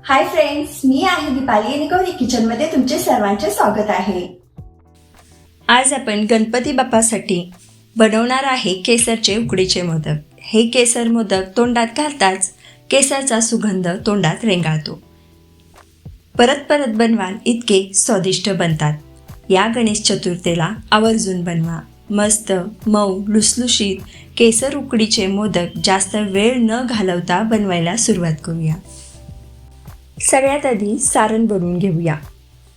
Hi friends, मी आहे दीपाली आणि गौरी किचनमध्ये तुमचे सर्वांचे स्वागत आहे। आज आपण गणपती बाप्पासाठी बनवणार आहे केसरचे उकडीचे मोदक। हे केसर मोदक तोंडात घालताच केसरचा सुगंध तोंडात रेंगाळतो। परत परत बनवाल इतके स्वादिष्ट बनतात। या गणेश चतुर्थीला आवर्जून बनवा। मस्त मऊ लुसलुशीत केसर उकडीचे मोदक जास्त वेळ न घालवता बनवायला सुरुवात करूया। सगळ्यात आधी सारण बनवून घेऊया।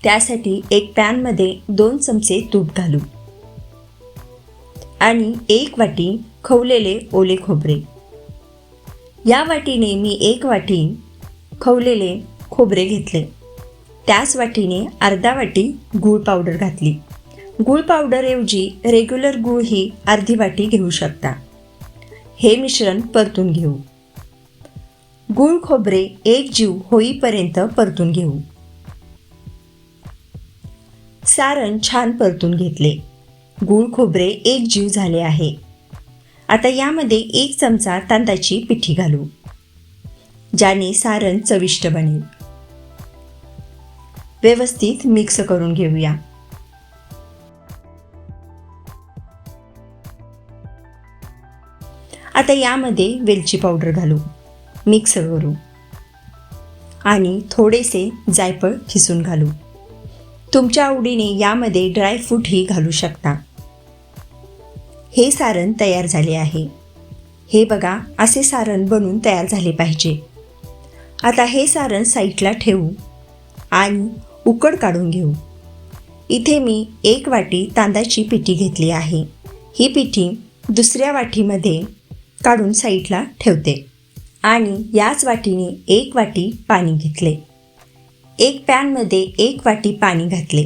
त्यासाठी एक पॅनमध्ये 2 चमचे तूप घालू आणि 1 वाटी खवलेले ओले खोबरे। या वाटीने मी 1 वाटी खवलेले खोबरे घेतले। त्याच वाटीने अर्धा वाटी गूळ पावडर घातली। गूळ पावडरऐवजी रेग्युलर गूळ ही अर्धी वाटी घेऊ शकता। हे मिश्रण परतून घेऊ। गूळ खोबरे एकजीव होईपर्यंत परतून घेऊ। सारण छान परतून घेतले। गूळ खोबरे एकजीव झाले आहे। आता यामध्ये 1 चमचा तांदळाची पिठी घालू, ज्याने सारण चविष्ट बनेल। व्यवस्थित मिक्स करून घेऊया। आता यामध्ये वेलची पावडर घालू, मिक्स करू आणि थोडेसे जायफळ खिसून घालू। तुमच्या आवडीने यामध्ये ड्रायफ्रूटही घालू शकता। हे सारण तयार झाले आहे। हे बघा, असे सारण बनवून तयार झाले पाहिजे। आता हे सारण साईडला ठेवू आणि उकड काढून घेऊ। इथे मी 1 वाटी तांदळाची पिठी घेतली आहे। ही पिठी दुसऱ्या वाटीमध्ये काढून साईडला ठेवते आणि याच वाटीने 1 वाटी पाणी घेतले। एक पॅनमध्ये 1 वाटी पाणी घातले।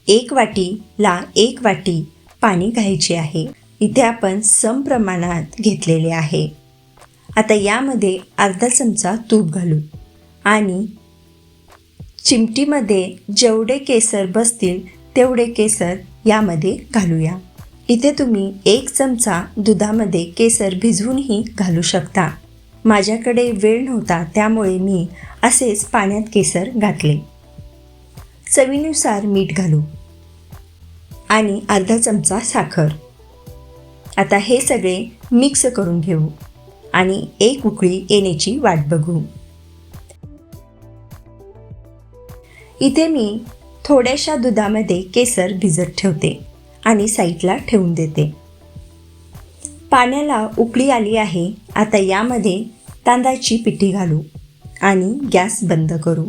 1 वाटीला 1 वाटी पाणी घ्यायचे आहे। इथे आपण सम प्रमाणात घेतलेले आहे। आता यामध्ये अर्धा चमचा तूप घालू आणि चिमटीमध्ये जेवढे केसर बसतील तेवढे केसर यामध्ये घालूया। इथे तुम्ही 1 चमचा दुधामध्ये केसर भिजवूनही घालू शकता। माझ्याकडे वेळ नव्हता त्यामुळे मी असेच पाण्यात केसर घातले। चवीनुसार मीठ घालू आणि अर्धा चमचा साखर। आता हे सगळे मिक्स करून घेऊ आणि 1 उकळी येण्याची वाट बघू। इथे मी थोड्याशा दुधामध्ये केसर भिजत ठेवते आणि साईडला ठेवून देते। पाण्याला उकळी आली आहे। आता यामध्ये तांदळाची पिठी घालू आणि गॅस बंद करू।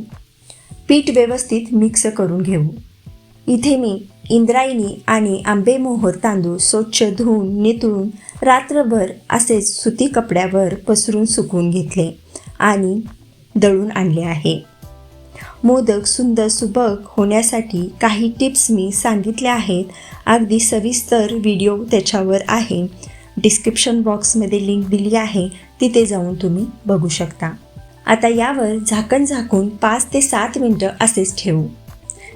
पीठ व्यवस्थित मिक्स करून घेऊ। इथे मी इंद्रायणी आणि आंबेमोहोर तांदूळ स्वच्छ धुवून नितळून रात्रभर असेच सुती कपड्यावर पसरून सुकवून घेतले आणि दळून आणले आहे। मोदक सुंदर सुबक होण्यासाठी काही टिप्स मी सांगितल्या आहेत। अगदी सविस्तर व्हिडिओ त्याच्यावर आहे। डिस्क्रिप्शन बॉक्समध्ये लिंक दिली आहे, तिथे जाऊन तुम्ही बघू शकता। आता यावर झाकण झाकून 5 ते 7 मिनटं असेच ठेवू।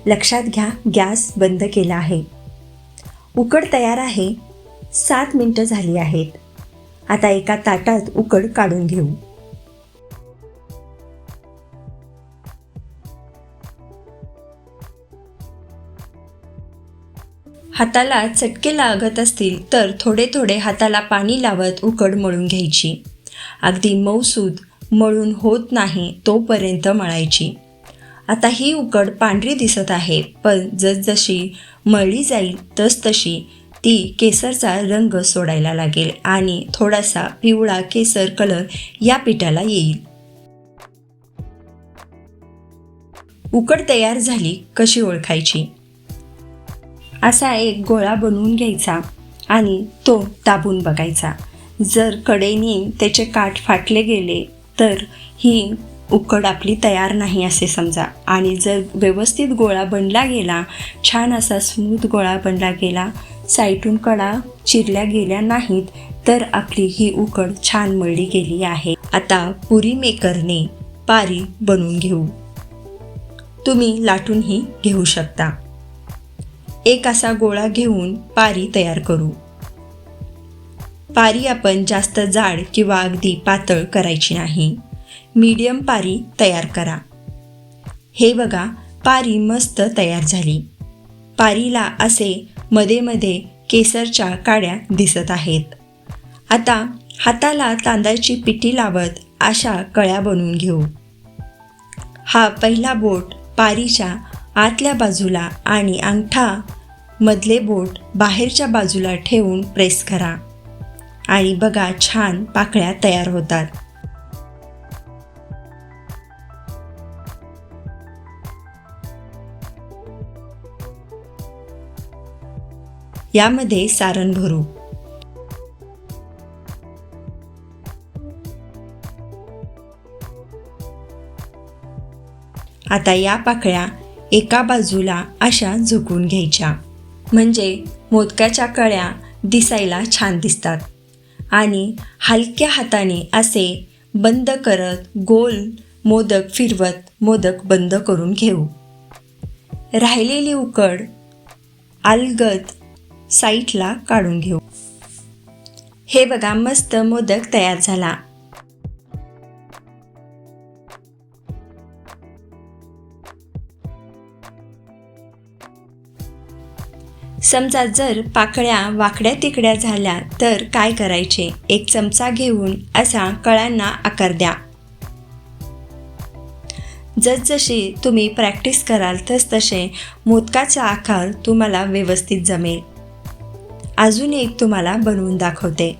लक्षात घ्या, गॅस बंद केला आहे। उकड तयार आहे। 7 मिनटं झाली आहेत। आता एका ताटात उकड काढून घेऊ। हाताला चटके लागत असतील तर थोडे थोडे हाताला पाणी लावत उकड मळून घ्यायची। अगदी मऊसूद मळून होत नाही तोपर्यंत मळायची। आता ही उकड पांढरी दिसत आहे, पण जसजशी मळली जाईल तसतशी ती केसरचा रंग सोडायला लागेल आणि थोडासा पिवळा केसर कलर या पिठाला येईल। उकड तयार झाली कशी ओळखायची? असा एक गोळा बनवून घ्यायचा आणि तो दाबून बघायचा। जर कडेने त्याचे काठ फाटले गेले तर ही उकड आपली तयार नाही असे समजा। आणि जर व्यवस्थित गोळा बनला गेला, छान असा स्मूथ गोळा बनला गेला, साईडून कडा चिरल्या गेल्या नाहीत, तर आपली ही उकड छान मळली गेली आहे। आता पुरी मेकरने पारी बनवून घेऊ। तुम्ही लाटूनही घेऊ शकता। एक असा गोळा घेऊन पारी तयार करू। पारी आपण जास्त जाड किंवा अगदी पातळ करायची नाही। मीडियम पारी तयार करा। हे बघा, पारी मस्त तयार झाली. पारीला असे मध्ये मध्ये केसरच्या काड्या दिसत आहेत. आता हाताला तांदळाची पिठी लावत अशा कळ्या बनवून घेऊ. हा पहिला बोट पारीच्या आतल्या बाजूला आणि अंगठा मधले बोट बाहेरच्या बाजूला ठेवून प्रेस करा आणि बघा, छान पाकळ्या तयार होतात. यामध्ये सारण भरू. आता या पाकळ्या एका बाजूला अशा झुकून घ्यायच्या, म्हणजे मोदकाच्या कळ्या दिसायला छान दिसतात. आणि हलक्या हाताने असे बंद करत गोल मोदक फिरवत मोदक बंद करून घेऊ. राहिलेली उकड अलगद साईडला काढून घेऊ. हे बघा, मस्त मोदक तयार झाला. समजा जर पाकळ्या वाकड्या तिकड्या झाल्या तर काय करायचे? एक चमचा घेऊन असा कळ्यांना आकार द्या. जसजशी तुम्ही प्रॅक्टिस कराल तसतसे मोदकाचा आकार तुम्हाला व्यवस्थित जमेल. अजून एक तुम्हाला बनवून दाखवते.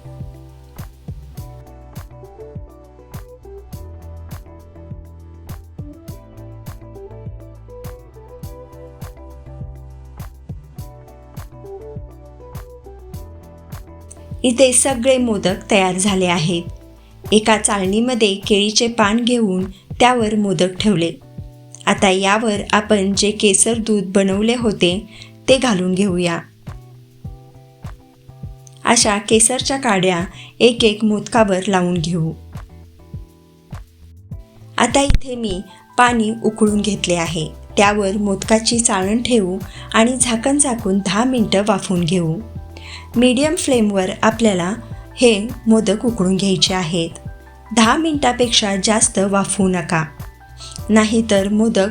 इथे सगळे मोदक तयार झाले आहेत. एका चाळणीमध्ये केळीचे पान घेऊन त्यावर मोदक ठेवले. आता यावर आपण जे केसर दूध बनवले होते ते घालून घेऊया. अशा केसरच्या काड्या एक एक मोदकावर लावून घेऊ. आता इथे मी पाणी उकळून घेतले आहे. त्यावर मोदकाची चाळण ठेवू आणि झाकण झाकून 10 मिनिटं वाफवून घेऊ. मीडियम फ्लेमवर आपल्याला हे मोदक उकळून घ्यायचे आहेत. 10 मिनिटापेक्षा जास्त वाफवू नका, नाहीतर मोदक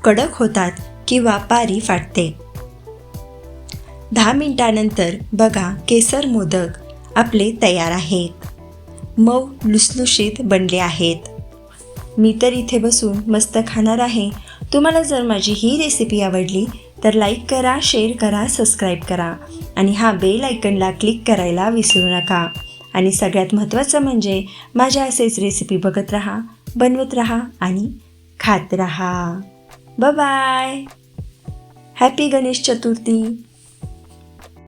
कडक होतात किंवा पारी फाटते. 10 मिनिटानंतर बघा, केसर मोदक आपले तयार आहेत. मऊ लुसलुशीत बनले आहेत. मी तर इथे बसून मस्त खाणार आहे. तुम्हाला जर माझी ही रेसिपी आवडली तर लाईक करा, शेअर करा, सबस्क्राईब करा आणि हा बेल आयकनला क्लिक करायला विसरू नका. आणि सगळ्यात महत्त्वाचं म्हणजे माझ्या असेच रेसिपी बघत राहा, बनवत राहा आणि खात राहा. Bye bye. हॅपी गणेश चतुर्थी.